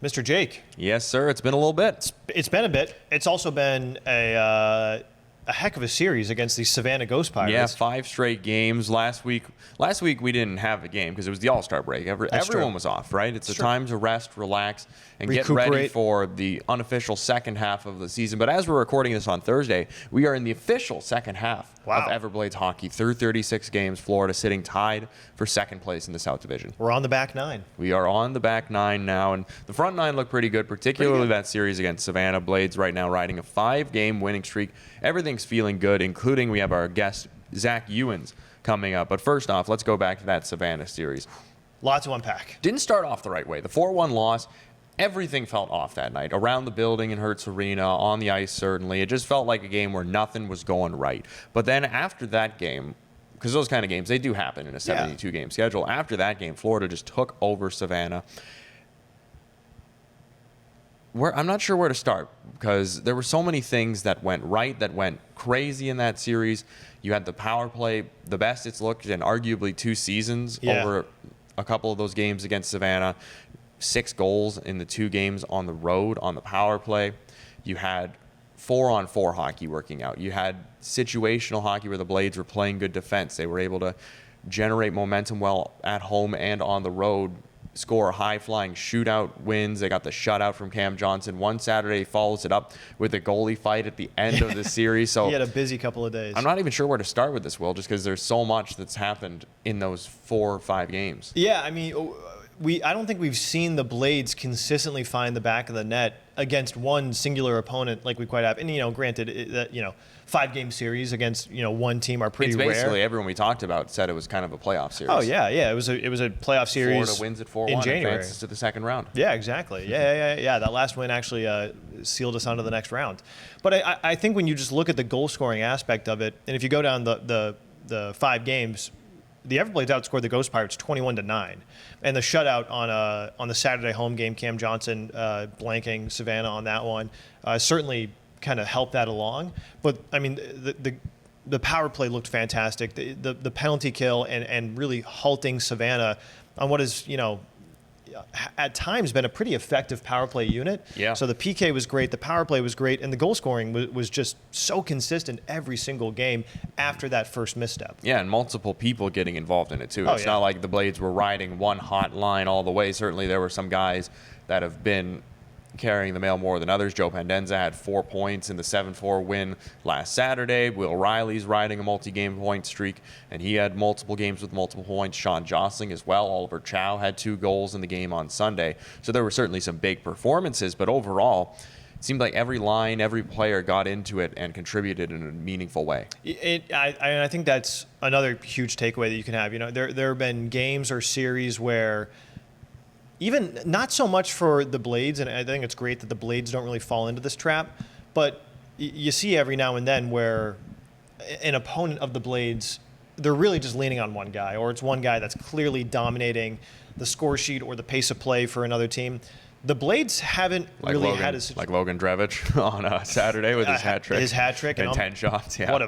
Mr. Jake. Yes, sir. It's been a little bit. It's been a bit. It's also been a heck of a series against the Savannah Ghost Pirates. Yeah, 5 straight games. Last week we didn't have a game because it was the All-Star break. Everyone was off, right? It's a time to rest, relax, and get ready for the unofficial second half of the season. But as we're recording this on Thursday, we are in the official second half of Everblades hockey. Through 36 games, Florida sitting tied for second place in the South Division. We're on the back nine. We are on the back nine now, and the front nine look pretty good, particularly that series against Savannah. Blades right now riding a 5-game winning streak. Everything's feeling good, including we have our guest, Zach Uens, coming up. But first off, let's go back to that Savannah series. Lots to unpack. Didn't start off the right way. The 4-1 loss, everything felt off that night. Around the building in Hertz Arena, on the ice certainly. It just felt like a game where nothing was going right. But then after that game, because those kind of games, they do happen in a 72-game schedule. After that game, Florida just took over Savannah. I'm not sure where to start because there were so many things that went right, that went crazy in that series. You had the power play, the best it's looked in arguably 2 seasons over a couple of those games against Savannah. 6 goals in the 2 games on the road on the power play. You had 4-on-4 hockey working out. You had situational hockey where the Blades were playing good defense. They were able to generate momentum well at home and on the road, score high-flying shootout wins. They got the shutout from Cam Johnson. One Saturday follows it up with a goalie fight at the end of the series. So he had a busy couple of days. I'm not even sure where to start with this, Will, just because there's so much that's happened in those 4 or 5 games. Yeah, I mean, I don't think we've seen the Blades consistently find the back of the net against one singular opponent like we quite have. And, granted, that 5-game series against, one team are pretty rare. It's basically everyone we talked about said it was kind of a playoff series. Oh, yeah. It was a playoff series. Florida wins at 4-1 in and January. advances to the second round. Yeah, exactly. Yeah. That last win actually sealed us onto the next round. But I think when you just look at the goal-scoring aspect of it, and if you go down the 5 games, the Everblades outscored the Ghost Pirates 21-9, and the shutout on the Saturday home game, Cam Johnson blanking Savannah on that one, certainly kind of helped that along. But I mean, the power play looked fantastic. The penalty kill and really halting Savannah on what is at times been a pretty effective power play unit. Yeah. So the PK was great, the power play was great, and the goal scoring was just so consistent every single game after that first misstep. Yeah, and multiple people getting involved in it too. It's not like the Blades were riding one hot line all the way. Certainly there were some guys that have been carrying the mail more than others. Joe Pendenza had 4 points in the 7-4 win last Saturday. Will Riley's riding a multi-game point streak, and he had multiple games with multiple points. Sean Jostling as well. Oliver Chow had 2 goals in the game on Sunday. So there were certainly some big performances, but overall, it seemed like every line, every player got into it and contributed in a meaningful way. I think that's another huge takeaway that you can have. There have been games or series where even not so much for the Blades, and I think it's great that the Blades don't really fall into this trap, but you see every now and then where an opponent of the Blades, they're really just leaning on one guy, or it's one guy that's clearly dominating the score sheet or the pace of play for another team. The Blades haven't really had a situation. Like Logan Drevich on Saturday with his hat trick. His hat trick. And 10 shots, yeah.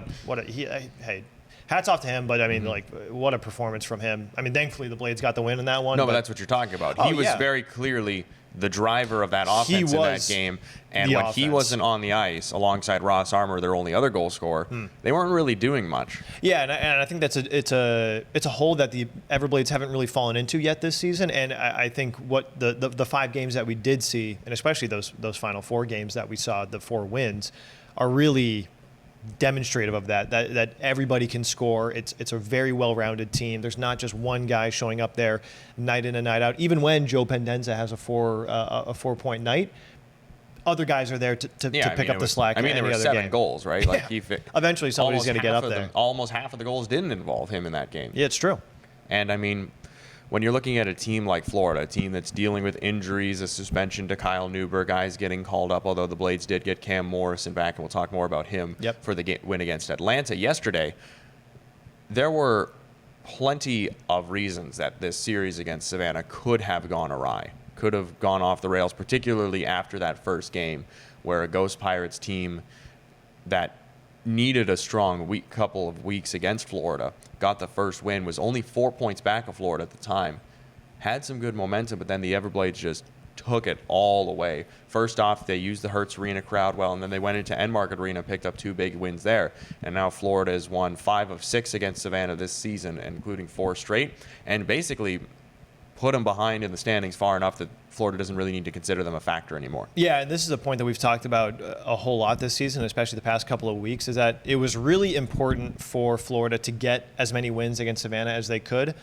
Hey, hats off to him, but I mean, what a performance from him. I mean, thankfully the Blades got the win in that one. No, but that's what you're talking about. He was very clearly the driver of that offense in that game. And when he wasn't on the ice alongside Ross Armour, their only other goal scorer, they weren't really doing much. Yeah, and I think it's a hole that the Everblades haven't really fallen into yet this season. And I think what the 5 games that we did see, and especially those final 4 games that we saw, the 4 wins, are really demonstrative of that everybody can score. It's a very well-rounded team. There's not just one guy showing up there night in and night out. Even when Joe Pendenza has a 4-point night, other guys are there to pick up the slack. I mean, there were 7 goals, right? Like eventually somebody's going to get up there. Almost half of the goals didn't involve him in that game. Yeah, it's true. And I mean, when you're looking at a team like Florida, a team that's dealing with injuries, a suspension to Kyle Newber, guys getting called up, although the Blades did get Cam Morrison back, and we'll talk more about him for the win against Atlanta yesterday, there were plenty of reasons that this series against Savannah could have gone awry, could have gone off the rails, particularly after that first game where a Ghost Pirates team that needed a strong couple of weeks against Florida, got the first win, was only 4 points back of Florida at the time, had some good momentum, but then the Everblades just took it all away. First off, they used the Hertz Arena crowd well, and then they went into Enmarket Arena and picked up 2 big wins there. And now Florida has won 5 of 6 against Savannah this season, including 4 straight, and basically put them behind in the standings far enough that Florida doesn't really need to consider them a factor anymore. Yeah, and this is a point that we've talked about a whole lot this season, especially the past couple of weeks, is that it was really important for Florida to get as many wins against Savannah as they could,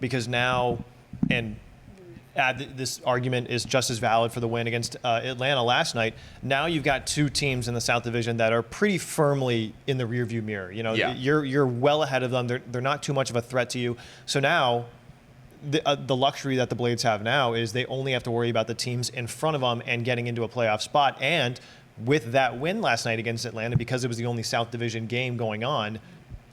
because now, and this argument is just as valid for the win against Atlanta last night. Now you've got 2 teams in the South Division that are pretty firmly in the rearview mirror. You know, you're well ahead of them. They're not too much of a threat to you. So now, the luxury that the Blades have now is they only have to worry about the teams in front of them and getting into a playoff spot. And with that win last night against Atlanta, because it was the only South Division game going on,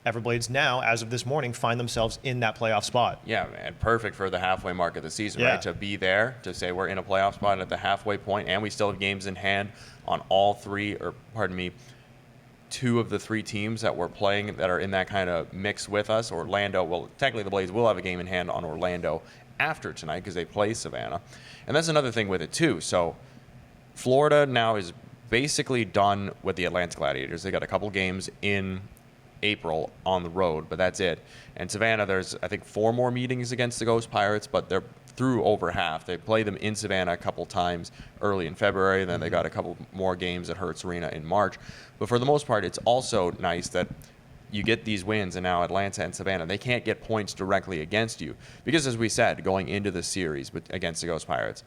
Everblades now, as of this morning, find themselves in that playoff spot. Yeah, man, perfect for the halfway mark of the season, right? To be there, to say we're in a playoff spot at the halfway point, and we still have games in hand on all 2 of the 3 teams that we're playing that are in that kind of mix with us. Orlando, well, technically the Blades will have a game in hand on Orlando after tonight because they play Savannah. And that's another thing with it, too. So Florida now is basically done with the Atlanta Gladiators. They got a couple games in April on the road, but that's it. And Savannah, there's, I think, 4 more meetings against the Ghost Pirates, but they're through over half. They play them in Savannah a couple times early in February, then they got a couple more games at Hertz Arena in March. But for the most part, it's also nice that you get these wins, and now Atlanta and Savannah, they can't get points directly against you. Because as we said, going into the series against the Ghost Pirates,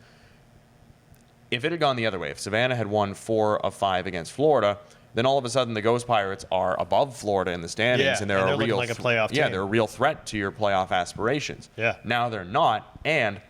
if it had gone the other way, if Savannah had won 4 of 5 against Florida, then all of a sudden the Ghost Pirates are above Florida in the standings, and they're a real like a playoff team. Yeah, they're a real threat to your playoff aspirations. Yeah. Now they're not, and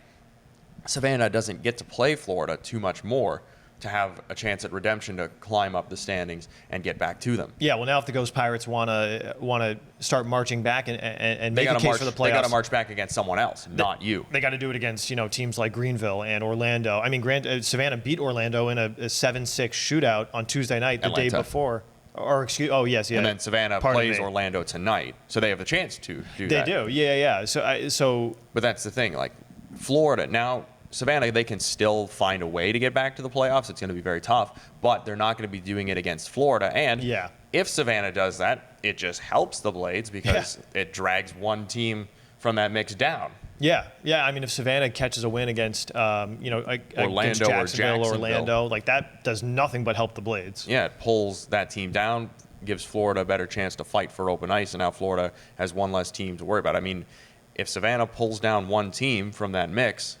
Savannah doesn't get to play Florida too much more to have a chance at redemption to climb up the standings and get back to them. Yeah, well, now if the Ghost Pirates want to start marching back and make a case for the playoffs, they got to march back against someone else, not you. They got to do it against teams like Greenville and Orlando. I mean, Savannah beat Orlando in a 7-6 shootout on Tuesday night, the day before. Or yes. And then Savannah plays Orlando tonight, so they have the chance to do that. They do, yeah. So. But that's the thing, like Florida now. Savannah, they can still find a way to get back to the playoffs. It's going to be very tough, but they're not going to be doing it against Florida. And if Savannah does that, it just helps the Blades because it drags one team from that mix down. Yeah. I mean, if Savannah catches a win against, Orlando against Jacksonville or Orlando, like that does nothing but help the Blades. Yeah, it pulls that team down, gives Florida a better chance to fight for open ice, and now Florida has one less team to worry about. I mean, if Savannah pulls down one team from that mix,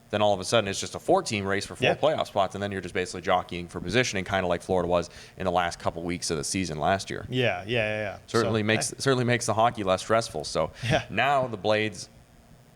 then all of a sudden it's just a 4-team race for 4 playoff spots, and then you're just basically jockeying for positioning, kind of like Florida was in the last couple weeks of the season last year. Yeah. Certainly makes the hockey less stressful. So now the Blades,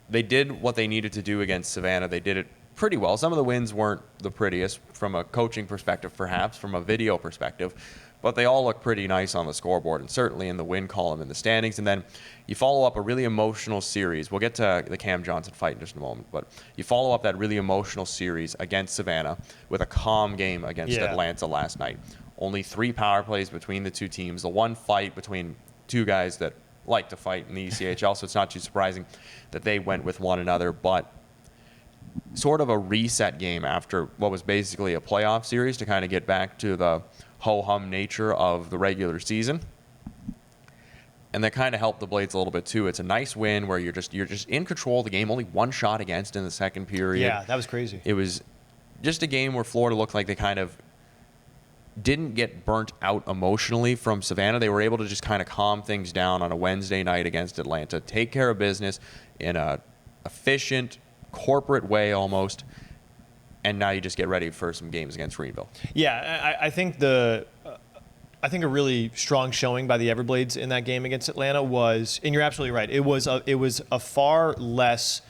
they did what they needed to do against Savannah. They did it pretty well. Some of the wins weren't the prettiest from a coaching perspective, perhaps from a video perspective, but they all look pretty nice on the scoreboard and certainly in the win column in the standings. And then you follow up a really emotional series. We'll get to the Cam Johnson fight in just a moment, but you follow up that really emotional series against Savannah with a calm game against Atlanta last night. Only 3 power plays between the 2 teams. The one fight between 2 guys that like to fight in the ECHL, so it's not too surprising that they went with one another, but sort of a reset game after what was basically a playoff series to kind of get back to the ho-hum nature of the regular season. And that kind of helped the Blades a little bit too. It's a nice win where you're just in control of the game, only 1 shot against in the second period. Yeah, that was crazy. It was just a game where Florida looked like they kind of didn't get burnt out emotionally from Savannah. They were able to just kind of calm things down on a Wednesday night against Atlanta, take care of business in a efficient, corporate way almost, and now you just get ready for some games against Greenville. Yeah, I think a really strong showing by the Everblades in that game against Atlanta was, and you're absolutely right, it was a far less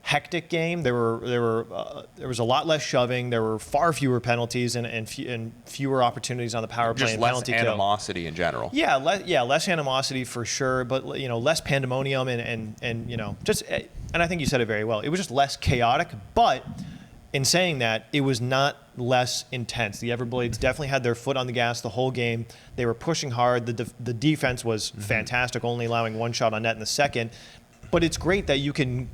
hectic game. There was a lot less shoving. There were far fewer penalties and fewer opportunities on the power play and penalty kill. Just less animosity in general. Yeah, less animosity for sure, but less pandemonium and I think you said it very well. It was just less chaotic, but in saying that, it was not less intense. The Everblades definitely had their foot on the gas the whole game. They were pushing hard. The defense was fantastic, only allowing 1 shot on net in the second. But it's great that you can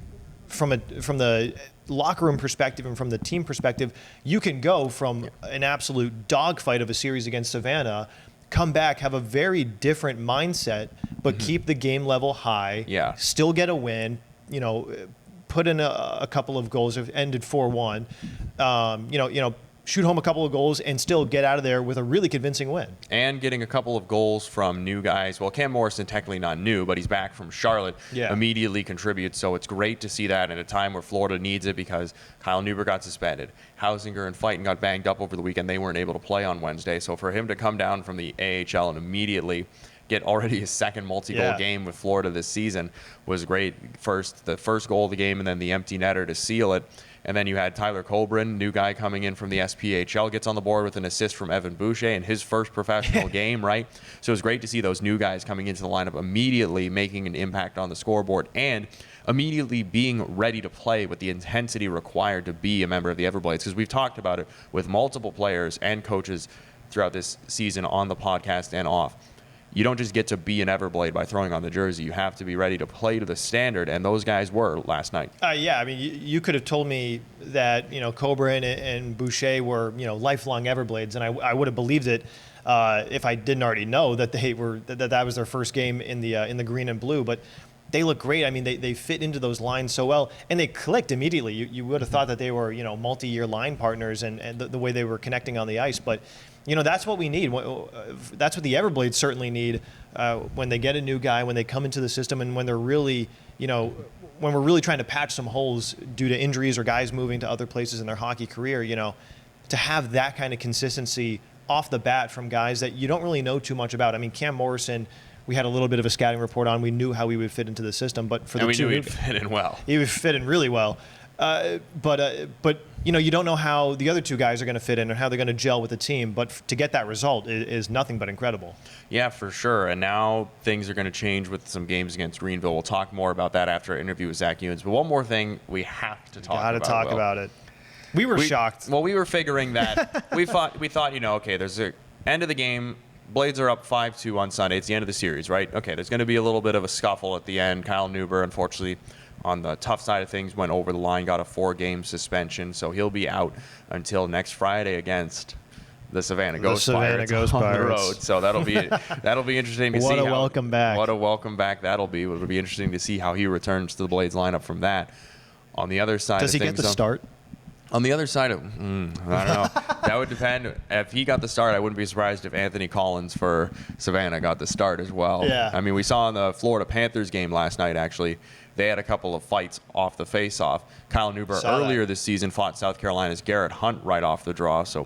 from the locker room perspective and from the team perspective, you can go from an absolute dogfight of a series against Savannah, come back, have a very different mindset, but keep the game level high, still get a win, put in a couple of goals, ended 4-1, shoot home a couple of goals and still get out of there with a really convincing win. And getting a couple of goals from new guys. Well, Cam Morrison technically not new, but he's back from Charlotte. Immediately contributes. So it's great to see that in a time where Florida needs it because Kyle Neuber got suspended. Hausinger and Fighton got banged up over the weekend. They weren't able to play on Wednesday. So for him to come down from the AHL and immediately get already his second multi-goal game with Florida this season was great. The first goal of the game and then the empty netter to seal it. And then you had Tyler Colbrin, new guy coming in from the SPHL, gets on the board with an assist from Evan Boucher in his first professional game, right? So it was great to see those new guys coming into the lineup immediately making an impact on the scoreboard and immediately being ready to play with the intensity required to be a member of the Everblades. Because we've talked about it with multiple players and coaches throughout this season on the podcast and off. You don't just get to be an Everblade by throwing on the jersey. You have to be ready to play to the standard, and those guys were last night. I mean, you could have told me that Colbrin and Boucher were lifelong Everblades, and I would have believed it if I didn't already know that they were that was their first game in the green and blue. But they look great. I mean, they fit into those lines so well, and they clicked immediately. You would have thought that they were multi-year line partners, and the way they were connecting on the ice, but. That's what we need. That's what the Everblades certainly need when they get a new guy, when they come into the system, and when they're really, when we're really trying to patch some holes due to injuries or guys moving to other places in their hockey career, to have that kind of consistency off the bat from guys that you don't really know too much about. I mean, Cam Morrison, we had a little bit of a scouting report on. We knew how he would fit into the system, but for we knew he'd fit in well. He would fit in really well. But you don't know how the other two guys are going to fit in or how they're going to gel with the team. But to get that result is nothing but incredible. Yeah, for sure. And now things are going to change with some games against Greenville. We'll talk more about that after our interview with Zach Uens. But one more thing we have to talk about. Got to talk about it. We were shocked. Well, we were figuring that. we thought, okay, there's the end of the game. Blades are up 5-2 on Sunday. It's the end of the series, right? Okay, there's going to be a little bit of a scuffle at the end. Kyle Neuber, unfortunately, on the tough side of things, went over the line, got a 4-game suspension, so he'll be out until next Friday against the Savannah Ghost Pirates on the road. So that'll be interesting to see. What a welcome back! What a welcome back that'll be. It'll be interesting to see how he returns to the Blades lineup from that. On the other side, does he get the start? On the other side of, I don't know. That would depend. If he got the start, I wouldn't be surprised if Anthony Collins for Savannah got the start as well. Yeah. I mean, we saw in the Florida Panthers game last night, actually, they had a couple of fights off the face-off. Kyle Neuber earlier this season fought South Carolina's Garrett Hunt right off the draw. So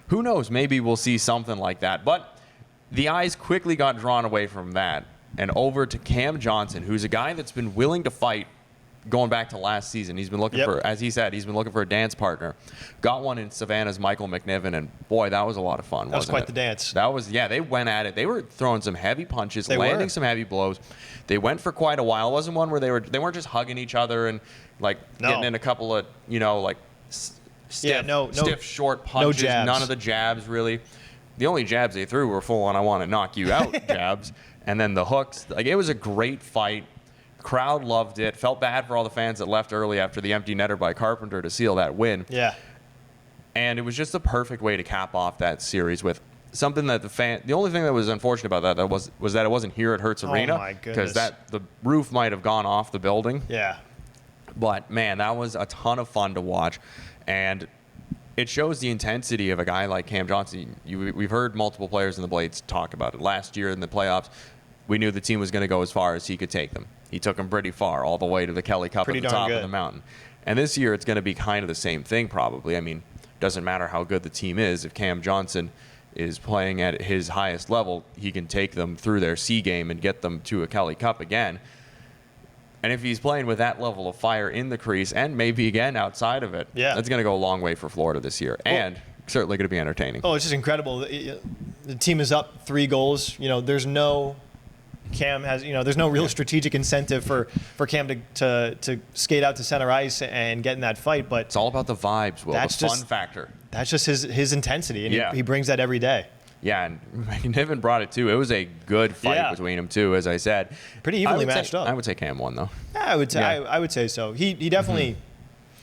who knows? Maybe we'll see something like that. But the eyes quickly got drawn away from that and over to Cam Johnson, who's a guy that's been willing to fight going back to last season. He's been looking for, as he said, he's been looking for a dance partner. Got one in Savannah's Michael McNiven, and boy, that was a lot of fun. That was quite the dance. That was, they went at it. They were throwing some heavy punches, landing some heavy blows. They went for quite a while. It wasn't one where they weren't just hugging each other and getting in a couple of stiff short punches. No jabs. None of the jabs really. The only jabs they threw were full on I want to knock you out jabs, and then the hooks. It was a great fight. Crowd loved it. Felt bad for all the fans that left early after the empty netter by Carpenter to seal that win. Yeah. And it was just the perfect way to cap off that series with something that the only thing that was unfortunate about that was that it wasn't here at Hertz Arena. Oh my goodness. Because the roof might have gone off the building. Yeah. But man, that was a ton of fun to watch. And it shows the intensity of a guy like Cam Johnson. We've heard multiple players in the Blades talk about it. Last year in the playoffs, we knew the team was going to go as far as he could take them. He took them pretty far, all the way to the Kelly Cup at the top of the mountain. And this year, it's going to be kind of the same thing, probably. I mean, doesn't matter how good the team is. If Cam Johnson is playing at his highest level, he can take them through their C game and get them to a Kelly Cup again. And if he's playing with that level of fire in the crease and maybe again outside of it, that's going to go a long way for Florida this year. And certainly going to be entertaining. Oh, it's just incredible. The team is up 3 goals. There's no... Cam has, there's no real strategic incentive for Cam to skate out to center ice and get in that fight. But it's all about the vibes, Will. That's the fun factor. That's just his intensity, and he brings that every day. Yeah, and McNiven brought it too. It was a good fight between them too, as I said. Pretty evenly matched up. I would say Cam won though. Yeah, I would say I would say so. He definitely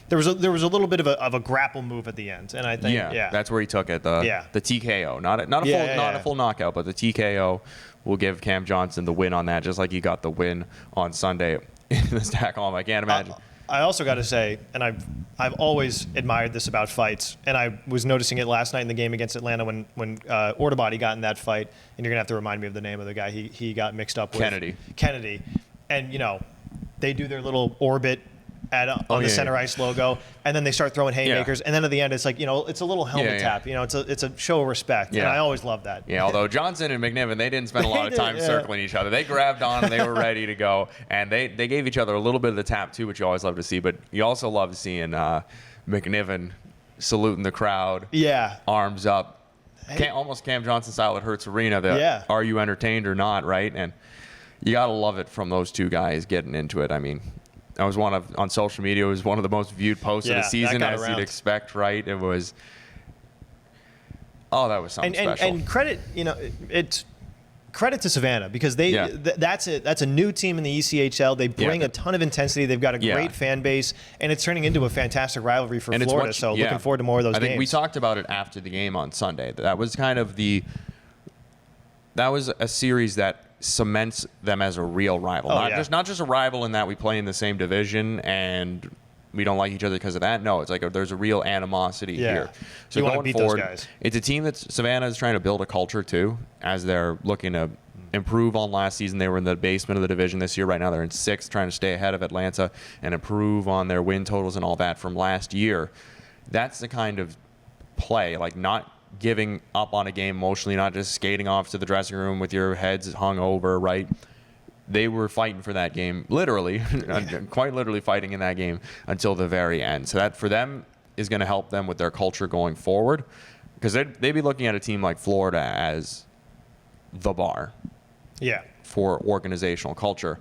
there was a little bit of a grapple move at the end, and I think that's where he took it. The TKO, not a full knockout, but the TKO will give Cam Johnson the win on that, just like he got the win on Sunday in the stack column. I can't imagine. I also got to say, and I've always admired this about fights, and I was noticing it last night in the game against Atlanta when Ortobody got in that fight, and you're gonna have to remind me of the name of the guy he got mixed up with. Kennedy, and they do their little orbit on the center ice logo, and then they start throwing haymakers, and then at the end it's like it's a little helmet tap. It's a show of respect, and I always love that. Yeah, although Johnson and McNiven, they didn't spend a lot of time circling each other. They grabbed on and they were ready to go, and they gave each other a little bit of the tap too, which you always love to see. But you also love seeing McNiven saluting the crowd, arms up, almost Cam Johnson style at Hertz Arena. Are you entertained or not, right? And you gotta love it from those two guys getting into it. I mean, I was on social media. It was one of the most viewed posts of the season, as you'd expect, right? It was. Oh, that was something special. And credit, it's credit to Savannah because that's it. That's a new team in the ECHL. They bring a ton of intensity. They've got a great fan base, and it's turning into a fantastic rivalry for Florida. So looking forward to more of those games. I think we talked about it after the game on Sunday. That was kind of that was a series that cements them as a real rival. Not just a rival in that we play in the same division and we don't like each other because of that. No, it's like there's a real animosity here. So going forward, it's a team that Savannah is trying to build a culture too, as they're looking to improve on last season. They were in the basement of the division this year. Right now they're in 6th, trying to stay ahead of Atlanta and improve on their win totals and all that from last year. That's the kind of play, like not giving up on a game emotionally, not just skating off to the dressing room with your heads hung over, right? They were fighting for that game, literally, quite literally fighting in that game until the very end. So that for them is going to help them with their culture going forward, because they'd be looking at a team like Florida as the bar for organizational culture,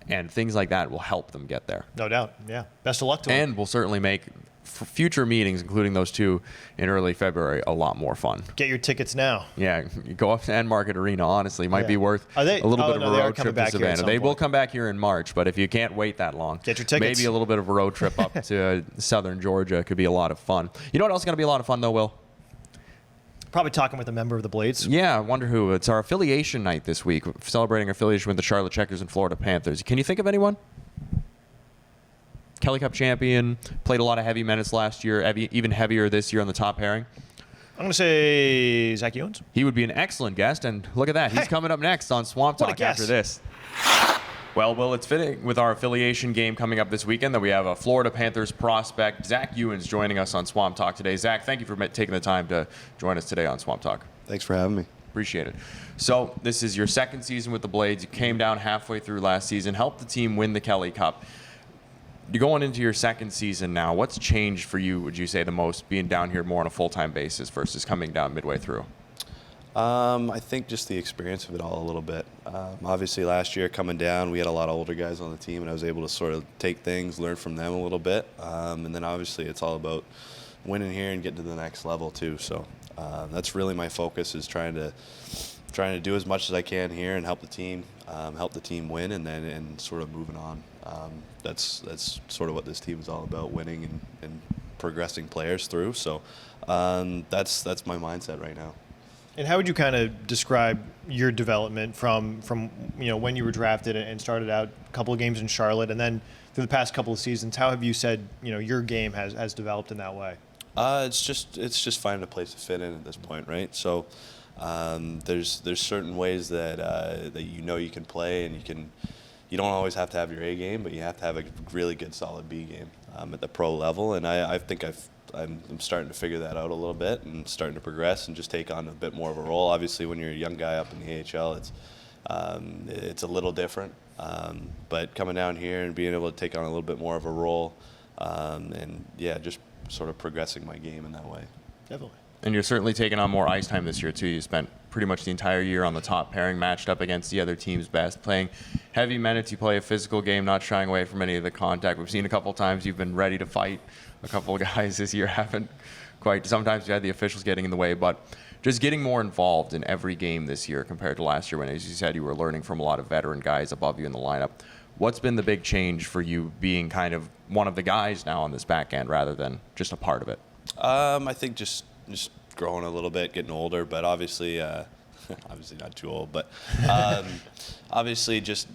and things like that will help them get there. No doubt. Yeah. Best of luck to them. And will certainly make future meetings, including those two in early February, a lot more fun. Get your tickets now. Yeah, you go up to End Market Arena. Honestly, might be worth a little bit of a road trip to Savannah. They will come back here in March, but if you can't wait that long, get your tickets. Maybe a little bit of a road trip up to southern Georgia could be a lot of fun. You know what else is going to be a lot of fun though, Will? Probably talking with a member of the Blades. Yeah, I wonder who. It's our affiliation night this week, celebrating our affiliation with the Charlotte Checkers and Florida Panthers. Can you think of anyone? Kelly Cup champion, played a lot of heavy minutes last year, even heavier this year on the top pairing. I'm going to say Zach Uens. He would be an excellent guest, and look at that. He's coming up next on Swamp Talk after this. Well, Will, it's fitting with our affiliation game coming up this weekend that we have a Florida Panthers prospect, Zach Uens, joining us on Swamp Talk today. Zach, thank you for taking the time to join us today on Swamp Talk. Thanks for having me. Appreciate it. So this is your second season with the Blades. You came down halfway through last season, helped the team win the Kelly Cup. You're going into your second season now. What's changed for you, would you say, the most, being down here more on a full-time basis versus coming down midway through? I think just the experience of it all a little bit. Obviously, last year coming down, we had a lot of older guys on the team, and I was able to sort of take things, learn from them a little bit. And then obviously it's all about winning here and getting to the next level too. So that's really my focus, is trying to do as much as I can here and help the team win, and sort of moving on. That's sort of what this team is all about, winning and progressing players through. So that's my mindset right now. And how would you kind of describe your development from when you were drafted and started out a couple of games in Charlotte, and then through the past couple of seasons? How have you said your game has developed in that way? It's just finding a place to fit in at this point, right? So there's certain ways that you can play, and you don't always have to have your A game, but you have to have a really good solid B game at the pro level. And I think I'm starting to figure that out a little bit and starting to progress and just take on a bit more of a role. Obviously, when you're a young guy up in the AHL, it's a little different. But coming down here and being able to take on a little bit more of a role, just sort of progressing my game in that way. Definitely. And you're certainly taking on more ice time this year, too. You spent pretty much the entire year on the top pairing, matched up against the other team's best, playing heavy minutes. You play a physical game, not shying away from any of the contact. We've seen a couple times you've been ready to fight. A couple of guys this year haven't sometimes you had the officials getting in the way, but just getting more involved in every game this year compared to last year when, as you said, you were learning from a lot of veteran guys above you in the lineup. What's been the big change for you being kind of one of the guys now on this back end rather than just a part of it? I think just growing a little bit, getting older, but obviously obviously not too old, but obviously just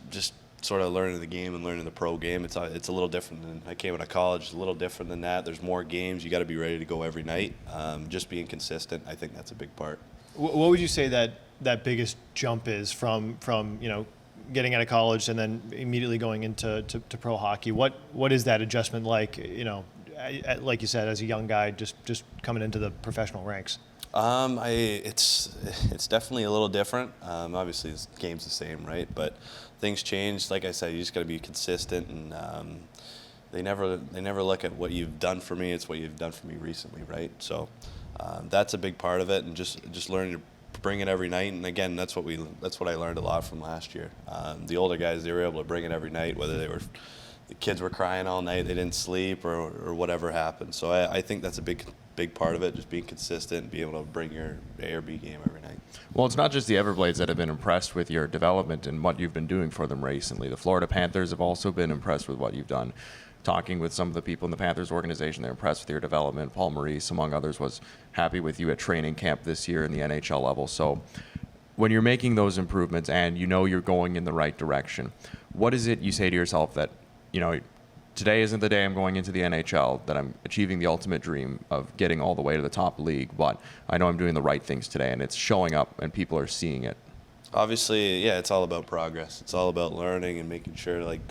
sort of learning the game and learning the pro game. It's a little different than I came out of college. It's a little different than that. There's more games. You got to be ready to go every night. Just being consistent, I think that's a big part. What would you say that biggest jump is from getting out of college and then immediately going into pro hockey? What is that adjustment like? Like you said, as a young guy, just coming into the professional ranks. It's definitely a little different. Obviously, the game's the same, right? But things change. Like I said, you just got to be consistent, and they never look at what you've done for me. It's what you've done for me recently, right? So that's a big part of it, and just learning to bring it every night. And again, that's what I learned a lot from last year. The older guys, they were able to bring it every night, whether the kids were crying all night, they didn't sleep, or whatever happened. So I think that's a big part of it, just being consistent and being able to bring your A or B game every night. Well, it's not just the Everblades that have been impressed with your development and what you've been doing for them recently. The Florida Panthers have also been impressed with what you've done. Talking with some of the people in the Panthers organization, they're impressed with your development. Paul Maurice, among others, was happy with you at training camp this year in the NHL level. So when you're making those improvements and you're going in the right direction, what is it you say to yourself that, today isn't the day I'm going into the NHL, that I'm achieving the ultimate dream of getting all the way to the top league, but I know I'm doing the right things today and it's showing up and people are seeing it? Obviously, yeah, it's all about progress. It's all about learning and making sure like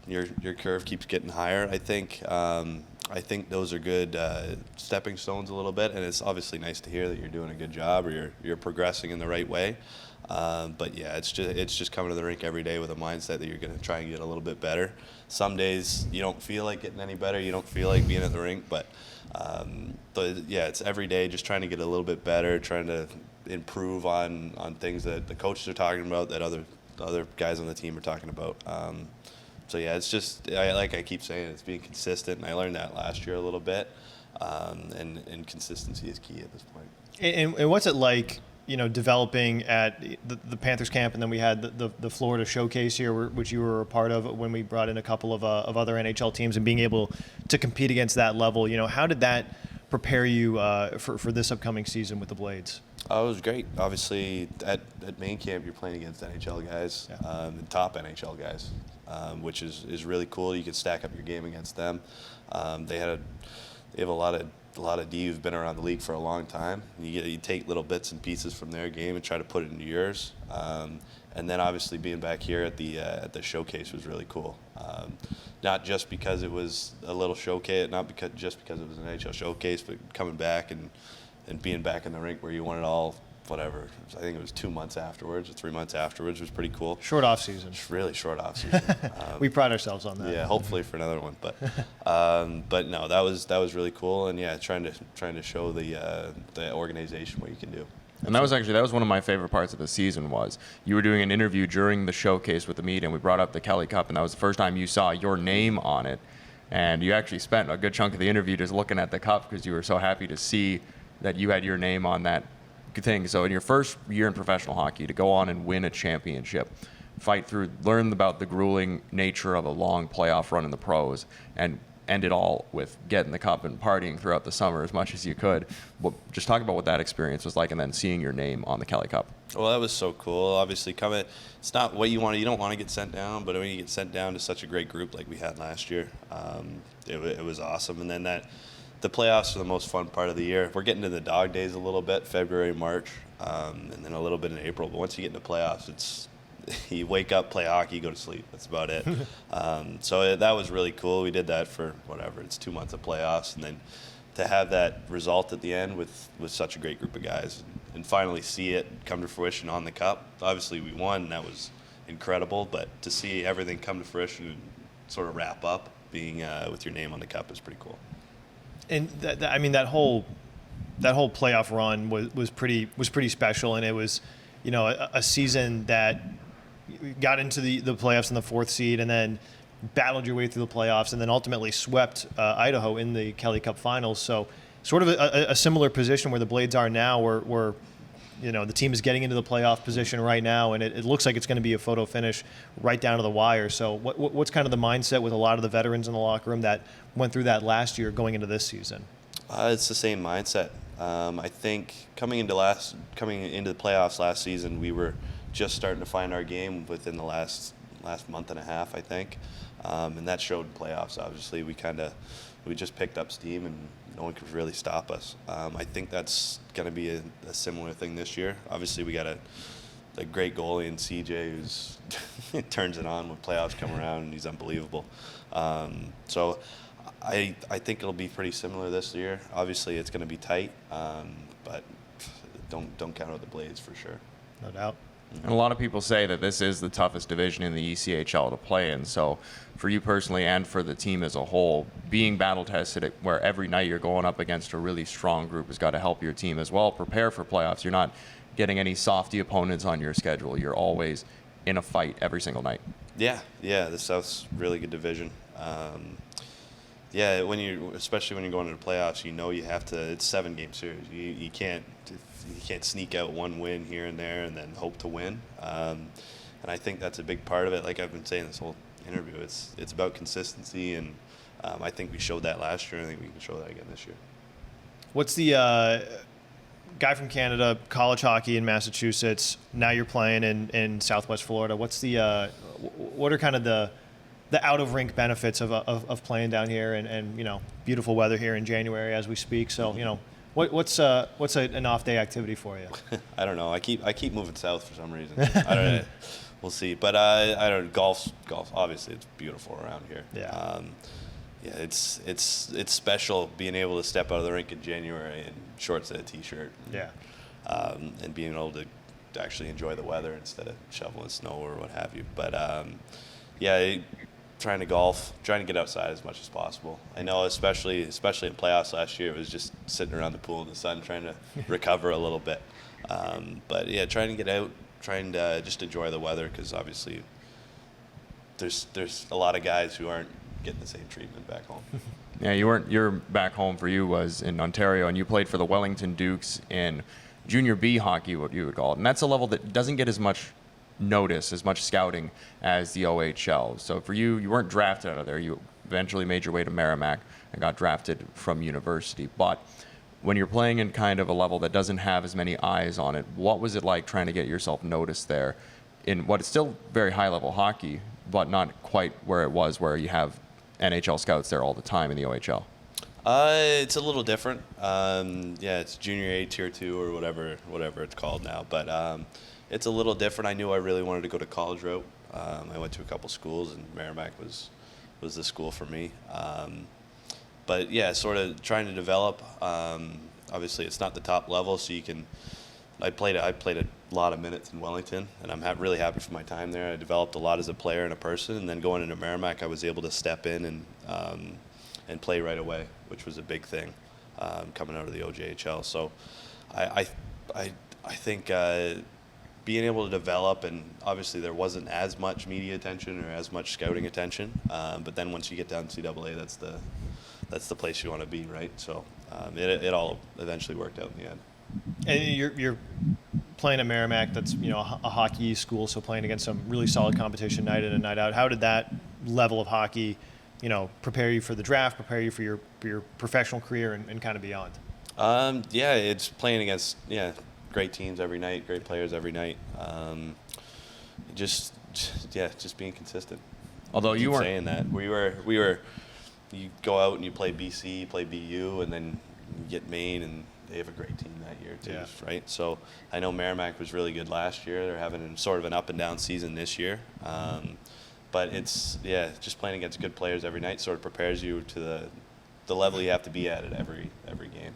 your curve keeps getting higher. I think those are good stepping stones a little bit, and it's obviously nice to hear that you're doing a good job or you're progressing in the right way. But yeah, it's just coming to the rink every day with a mindset that you're going to try and get a little bit better. Some days you don't feel like getting any better. You don't feel like being at the rink, but yeah, it's every day just trying to get a little bit better, trying to improve on things that the coaches are talking about, that other guys on the team are talking about. So yeah, it's just like I keep saying, it's being consistent, and I learned that last year a little bit. And consistency is key at this point. And what's it like, developing at the Panthers camp, and then we had the Florida showcase here, which you were a part of when we brought in a couple of other NHL teams, and being able to compete against that level? How did that prepare you for this upcoming season with the Blades? Oh, it was great. Obviously, at main camp, you're playing against NHL guys, and top NHL guys, which is really cool. You can stack up your game against them. They have a lot of D who've been around the league for a long time. You take little bits and pieces from their game and try to put it into yours. And then obviously being back here at the showcase was really cool. Not just because it was a little showcase, just because it was an NHL showcase, but coming back and being back in the rink where you won it all, whatever. I think it was 2 months afterwards or 3 months afterwards, was pretty cool. Short off season. It's really short off season. We pride ourselves on that. Yeah, hopefully for another one, but no, that was really cool, and yeah, trying to show the organization what you can do. And that was one of my favorite parts of the season. Was you were doing an interview during the showcase with the media, and we brought up the Kelly Cup, and that was the first time you saw your name on it, and you actually spent a good chunk of the interview just looking at the cup because you were so happy to see that you had your name on that thing. So in your first year in professional hockey, to go on and win a championship, fight through, learn about the grueling nature of a long playoff run in the pros, and end it all with getting the cup and partying throughout the summer as much as you could. Well, just talk about what that experience was like, and then seeing your name on the Kelly Cup. Well, that was so cool. Obviously, it's not what you want. You don't want to get sent down, but when you get sent down to such a great group like we had last year, it was awesome. And then the playoffs are the most fun part of the year. We're getting to the dog days a little bit, February, March, and then a little bit in April. But once you get into playoffs, it's you wake up, play hockey, go to sleep. That's about it. So that was really cool. We did that for it's 2 months of playoffs, and then to have that result at the end with such a great group of guys, and finally see it come to fruition on the cup. Obviously, we won, and that was incredible. But to see everything come to fruition and sort of wrap up, being with your name on the cup, is pretty cool. And that whole playoff run was pretty special, and it was, a season that got into the playoffs in the 4th seed, and then battled your way through the playoffs, and then ultimately swept Idaho in the Kelly Cup Finals. So, sort of a similar position where the Blades are now, where the team is getting into the playoff position right now, and it looks like it's going to be a photo finish right down to the wire. So what's kind of the mindset with a lot of the veterans in the locker room that went through that last year going into this season? It's the same mindset. I think coming into the playoffs last season, we were just starting to find our game within the last month and a half, I think, and that showed in playoffs. Obviously, we just picked up steam, and no one could really stop us. I think that's going to be a similar thing this year. Obviously, we got a great goalie in CJ who's turns it on when playoffs come around, and he's unbelievable. So I think it'll be pretty similar this year. Obviously, it's going to be tight, but don't count out the Blades for sure. No doubt. And a lot of people say that this is the toughest division in the ECHL to play in. So for you personally and for the team as a whole, being battle tested where every night you're going up against a really strong group has got to help your team as well prepare for playoffs. You're not getting any softy opponents on your schedule. You're always in a fight every single night. Yeah, the South's really good division. Especially when you're going to the playoffs, you have to. It's 7-game series. You can't sneak out one win here and there and then hope to win. And I think that's a big part of it. Like I've been saying this whole interview, it's about consistency, and I think we showed that last year. And I think we can show that again this year. What's the guy from Canada, college hockey in Massachusetts? Now you're playing in Southwest Florida. What are kind of the out of rink benefits of playing down here and beautiful weather here in January as we speak? So what's an off day activity for you? I don't know. I keep moving south for some reason. I don't know. We'll see. But I don't. Golf. Obviously, it's beautiful around here. Yeah. It's special being able to step out of the rink in January in shorts and a t-shirt. And being able to actually enjoy the weather instead of shoveling snow or what have you. But trying to golf, trying to get outside as much as possible. I know, especially in playoffs last year, it was just sitting around the pool in the sun, trying to recover a little bit. But trying to get out, trying to just enjoy the weather, because obviously there's a lot of guys who aren't getting the same treatment back home. Yeah, your back home for you was in Ontario, and you played for the Wellington Dukes in junior B hockey, what you would call it, and that's a level that doesn't get as much notice, as much scouting as the OHL. So for you weren't drafted out of there. You eventually made your way to Merrimack and got drafted from university. But when you're playing in kind of a level that doesn't have as many eyes on it, what was it like trying to get yourself noticed there in what is still very high level hockey, but not quite where it was, where you have NHL scouts there all the time in the OHL? It's a little different. It's junior A, tier 2, or whatever it's called now. But it's a little different. I knew I really wanted to go to college route. I went to a couple schools, and Merrimack was the school for me. But sort of trying to develop. Obviously, it's not the top level, so I played a lot of minutes in Wellington, and I'm really happy for my time there. I developed a lot as a player and a person, and then going into Merrimack, I was able to step in and play right away, which was a big thing coming out of the OJHL. So I think being able to develop, and obviously there wasn't as much media attention or as much scouting attention, but then once you get down to CAA, that's the place you want to be, right? So it all eventually worked out in the end. And you're playing at Merrimack, that's a hockey school, so playing against some really solid competition night in and night out. How did that level of hockey, prepare you for the draft, prepare you for your professional career and kind of beyond? It's playing against great teams every night, great players every night. Just being consistent. Although you weren't saying that, we were. You go out and you play BC, play BU, and then you get Maine, and they have a great team that year too, right? So I know Merrimack was really good last year. They're having sort of an up and down season this year. But it's just playing against good players every night sort of prepares you to the level you have to be at every game.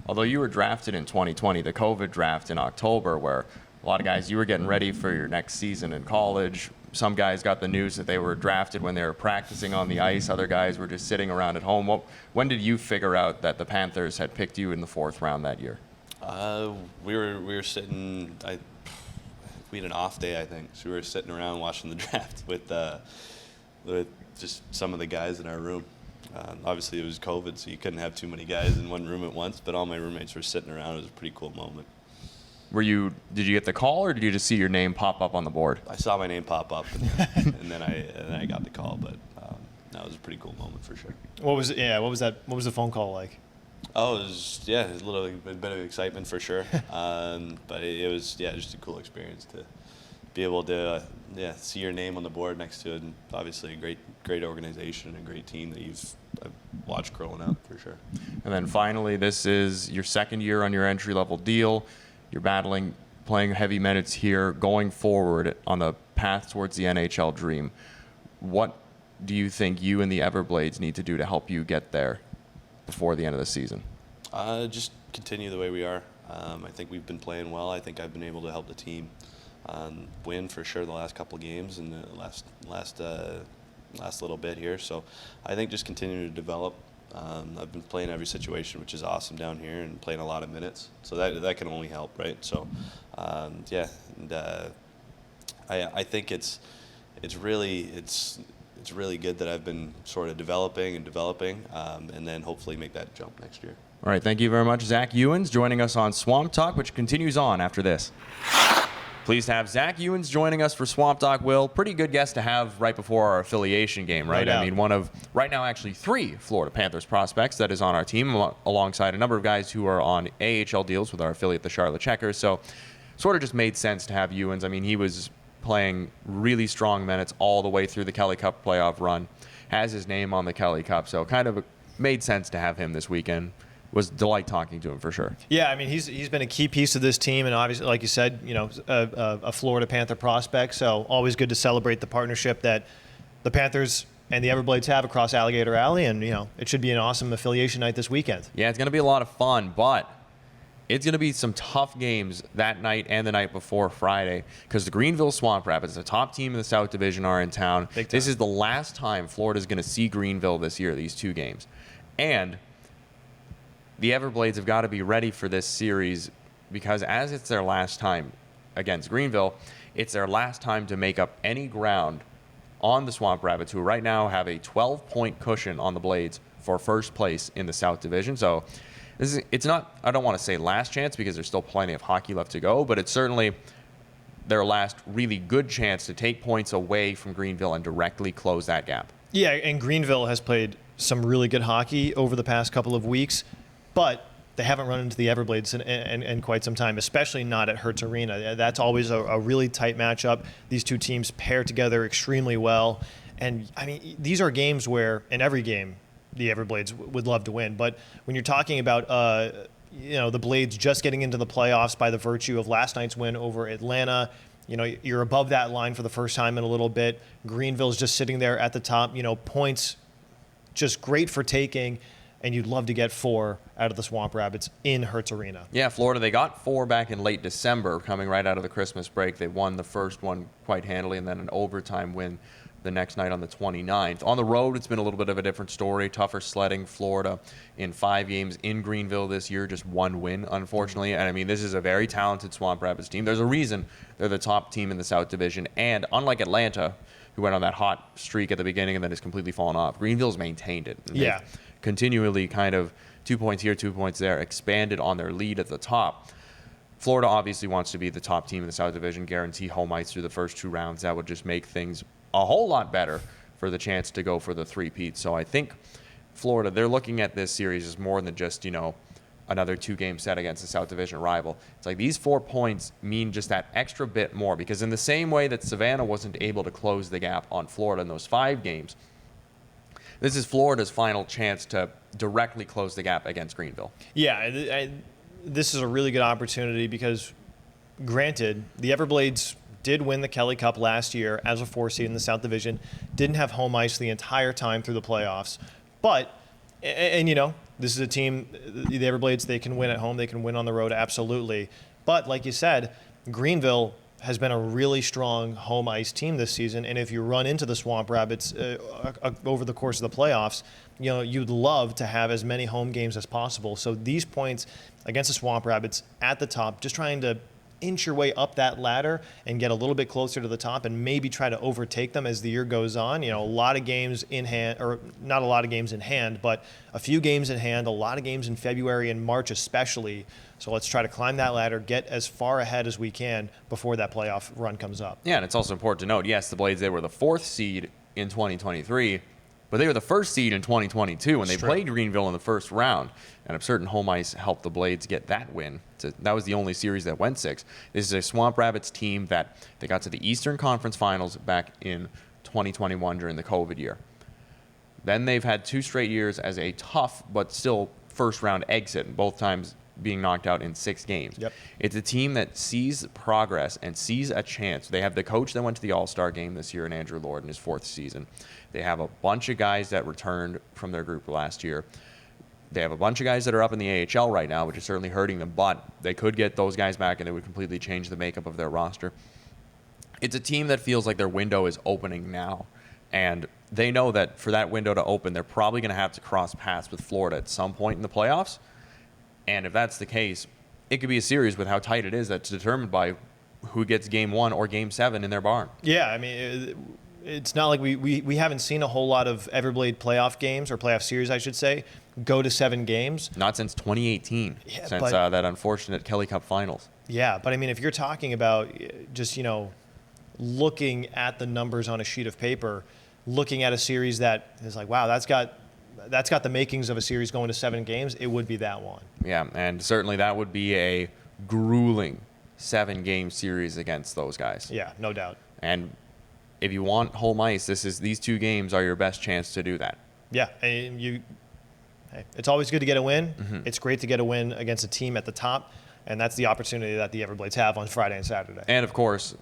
Although you were drafted in 2020, the COVID draft in October, where a lot of guys, you were getting ready for your next season in college. Some guys got the news that they were drafted when they were practicing on the ice. Other guys were just sitting around at home. When did you figure out that the Panthers had picked you in the 4th round that year? We were sitting. We had an off day, I think, so we were sitting around watching the draft with just some of the guys in our room. Obviously, it was COVID, so you couldn't have too many guys in one room at once, but all my roommates were sitting around. It was a pretty cool moment. Did you get the call, or did you just see your name pop up on the board? I saw my name pop up, and then I got the call, but that was a pretty cool moment for sure. What was the phone call like? Oh, it was a bit of excitement for sure, but it was just a cool experience to be able to see your name on the board next to it, and obviously a great organization and a great team that I've watched growing up for sure. And then finally, this is your second year on your entry-level deal. You're playing heavy minutes here, going forward on the path towards the NHL dream. What do you think you and the Everblades need to do to help you get there before the end of the season? Just continue the way we are. I think we've been playing well. I think I've been able to help the team win for sure the last couple of games and the last little bit here. So I think just continue to develop. I've been playing every situation, which is awesome down here, and playing a lot of minutes. So that can only help, right? So I think it's really good that I've been sort of developing, and then hopefully make that jump next year. All right, thank you very much, Zach Uens, joining us on Swamp Talk, which continues on after this. Pleased to have Zach Uens joining us for Swamp Talk. Will, pretty good guest to have right before our affiliation game, right? I mean, one of, right now, actually 3 Florida Panthers prospects that is on our team, alongside a number of guys who are on AHL deals with our affiliate, the Charlotte Checkers. So sort of just made sense to have Uens. I mean, he was playing really strong minutes all the way through the Kelly Cup playoff run, has his name on the Kelly Cup, so kind of made sense to have him this weekend. Was delight talking to him for sure. Yeah, I mean he's been a key piece of this team, and obviously, like you said, a Florida Panther prospect. So always good to celebrate the partnership that the Panthers and the Everblades have across Alligator Alley, and it should be an awesome affiliation night this weekend. Yeah, it's going to be a lot of fun, but it's going to be some tough games that night and the night before Friday, because the Greenville Swamp Rapids, the top team in the South Division, are in town. This is the last time Florida's going to see Greenville this year, these 2 games. And the Everblades have got to be ready for this series, because as it's their last time against Greenville, it's their last time to make up any ground on the Swamp Rapids, who right now have a 12-point cushion on the Blades for first place in the South Division. So it's not, I don't want to say last chance, because there's still plenty of hockey left to go, but it's certainly their last really good chance to take points away from Greenville and directly close that gap. Yeah, and Greenville has played some really good hockey over the past couple of weeks, but they haven't run into the Everblades in quite some time, especially not at Hertz Arena. That's always a really tight matchup. These 2 teams pair together extremely well. And, I mean, these are games where, in every game, the Everblades would love to win. But when you're talking about, the Blades just getting into the playoffs by the virtue of last night's win over Atlanta, you're above that line for the first time in a little bit. Greenville's just sitting there at the top, points just great for taking. And you'd love to get 4 out of the Swamp Rapids in Hertz Arena. Yeah, Florida, they got 4 back in late December, coming right out of the Christmas break. They won the first one quite handily, and then an overtime win the next night on the 29th. On the road, it's been a little bit of a different story. Tougher sledding. Florida in 5 games in Greenville this year, just 1 win, unfortunately. And I mean, this is a very talented Swamp Rapids team. There's a reason they're the top team in the South Division. And unlike Atlanta, who went on that hot streak at the beginning and then has completely fallen off, Greenville's maintained it. Yeah. Continually kind of 2 points here, 2 points there, expanded on their lead at the top. Florida obviously wants to be the top team in the South Division, guarantee home ice through the first 2 rounds. That would just make things a whole lot better for the chance to go for the 3-peat. So I think Florida, they're looking at this series as more than just, another 2-game set against a South Division rival. It's like these 4 points mean just that extra bit more, because in the same way that Savannah wasn't able to close the gap on Florida in those 5 games, this is Florida's final chance to directly close the gap against Greenville. Yeah, this is a really good opportunity, because, granted, the Everblades did win the Kelly Cup last year as a 4 seed in the South Division, didn't have home ice the entire time through the playoffs. But, this is a team, the Everblades, they can win at home, they can win on the road, absolutely. But, like you said, Greenville has been a really strong home ice team this season, and if you run into the Swamp Rapids over the course of the playoffs, you'd love to have as many home games as possible. So these points against the Swamp Rapids at the top, just trying to inch your way up that ladder and get a little bit closer to the top and maybe try to overtake them as the year goes on. A lot of games in hand, or not a lot of games in hand, but a few games in hand, a lot of games in February and March especially. So let's try to climb that ladder, get as far ahead as we can before that playoff run comes up. Yeah, and it's also important to note, yes, the Blades, they were the 4th seed in 2023, but they were the 1st seed in 2022 when they played Greenville in the first round. And I'm certain home ice helped the Blades get that win. That was the only series that went 6. This is a Swamp Rabbits team that they got to the Eastern Conference Finals back in 2021 during the COVID year. Then they've had 2 straight years as a tough but still first-round exit, both times being knocked out in 6 games. Yep. It's a team that sees progress and sees a chance. They have the coach that went to the All-Star game this year in Andrew Lord in his 4th season. They have a bunch of guys that returned from their group last year. They have a bunch of guys that are up in the AHL right now, which is certainly hurting them, but they could get those guys back and it would completely change the makeup of their roster. It's a team that feels like their window is opening now, and they know that for that window to open, they're probably going to have to cross paths with Florida at some point in the playoffs. And if that's the case, it could be a series with how tight it is that's determined by who gets game 1 or game 7 in their barn. Yeah, I mean, it's not like we haven't seen a whole lot of Everblade playoff games, or playoff series, I should say, go to 7 games. Not since 2018, Yeah, since that unfortunate Kelly Cup finals. Yeah, but I mean, if you're talking about just, looking at the numbers on a sheet of paper, looking at a series that is like, wow, that's got the makings of a series going to 7 games, it would be that one. Yeah, and certainly that would be a grueling 7-game series against those guys. Yeah, no doubt. And if you want home ice, these 2 games are your best chance to do that. Yeah, and it's always good to get a win. Mm-hmm. It's great to get a win against a team at the top, and that's the opportunity that the Everblades have on Friday and Saturday. And of course,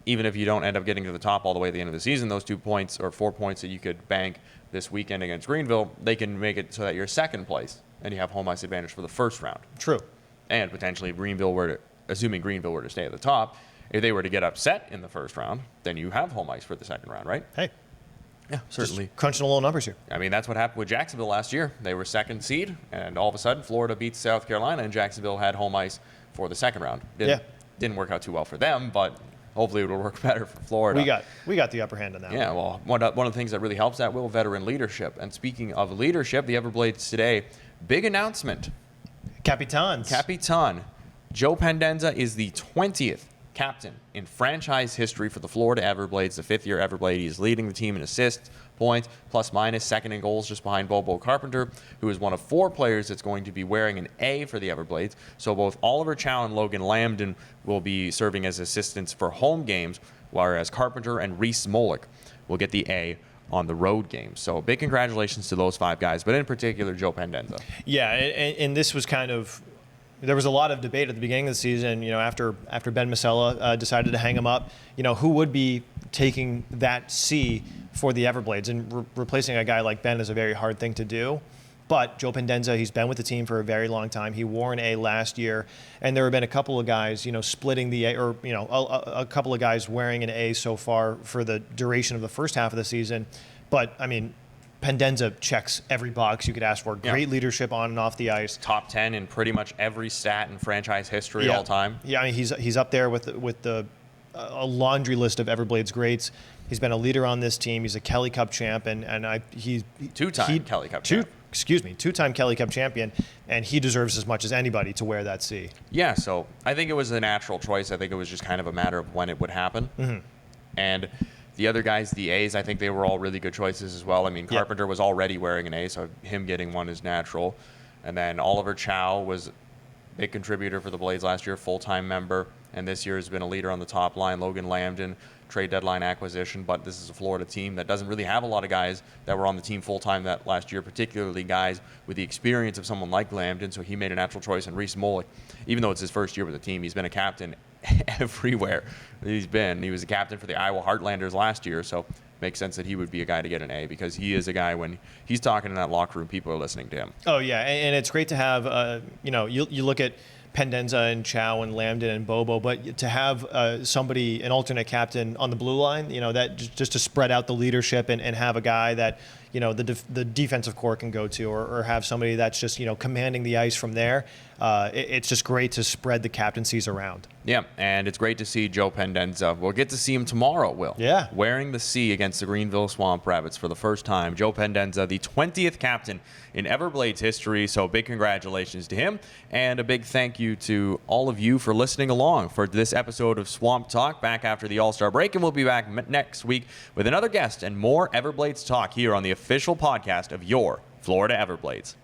even if you don't end up getting to the top all the way at the end of the season, those 2 points or 4 points that you could bank this weekend against Greenville, they can make it so that you're 2nd place and you have home ice advantage for the first round. True. And potentially assuming Greenville were to stay at the top, if they were to get upset in the first round, then you have home ice for the 2nd round, right? Hey, Yeah, certainly. just crunching the little numbers here. I mean, that's what happened with Jacksonville last year. They were 2nd seed, and all of a sudden, Florida beats South Carolina, and Jacksonville had home ice for the 2nd round. Didn't work out too well for them, but hopefully it will work better for Florida. We got the upper hand on that. Yeah, well, one of the things that really helps that, veteran leadership. And speaking of leadership, the Everblades today, big announcement. Capitan. Joe Pendenza is the 20th captain in franchise history for the Florida Everblades, the 5th-year Everblade. He is leading the team in assists, points, plus minus, 2nd in goals, just behind Bobo Carpenter, who is one of 4 players that's going to be wearing an A for the Everblades. So both Oliver Chow and Logan Lambden will be serving as assistants for home games, whereas Carpenter and Reese Molick will get the A on the road games. So big congratulations to those 5 guys, but in particular, Joe Pendenza. Yeah, and this was kind of, there was a lot of debate at the beginning of the season, after Ben Masella decided to hang him up, who would be taking that C for the Everblades, and replacing a guy like Ben is a very hard thing to do. But Joe Pendenza, he's been with the team for a very long time. He wore an A last year, and there have been a couple of guys, splitting the A, or a couple of guys wearing an A so far for the duration of the first half of the season. But I mean, Pendenza checks every box you could ask for. Great leadership on and off the ice. Top 10 in pretty much every stat in franchise history all time. Yeah, I mean, he's up there with a laundry list of Everblades greats. He's been a leader on this team. He's a Kelly Cup champ, Two-time Kelly Cup champ. Two-time Kelly Cup champion, and he deserves as much as anybody to wear that C. Yeah, so I think it was a natural choice. I think it was just kind of a matter of when it would happen. Mm-hmm. And the other guys, the A's, I think they were all really good choices as well. I mean, Carpenter was already wearing an A, so him getting one is natural. And then Oliver Chow was a big contributor for the Blades last year, full-time member, and this year has been a leader on the top line. Logan Lambden, trade deadline acquisition, but this is a Florida team that doesn't really have a lot of guys that were on the team full-time that last year, particularly guys with the experience of someone like Lambden, so he made a natural choice. And Reese Molick, even though it's his first year with the team, he's been a captain everywhere he's been. He was a captain for the Iowa Heartlanders last year, so makes sense that he would be a guy to get an A, because he is a guy, when he's talking in that locker room, people are listening to him. Oh, yeah, and it's great to have, you look at Pendenza and Chow and Lambden and Bobo, but to have somebody, an alternate captain on the blue line, that just to spread out the leadership and have a guy that, the defensive core can go to, or have somebody that's just, commanding the ice from there. it's just great to spread the captaincies around. Yeah, and it's great to see Joe Pendenza. We'll get to see him tomorrow, Will. Yeah. Wearing the C against the Greenville Swamp Rabbits for the first time. Joe Pendenza, the 20th captain in Everblades history, so big congratulations to him. And a big thank you to all of you for listening along for this episode of Swamp Talk, back after the All-Star break. And we'll be back next week with another guest and more Everblades talk here on the official podcast of your Florida Everblades.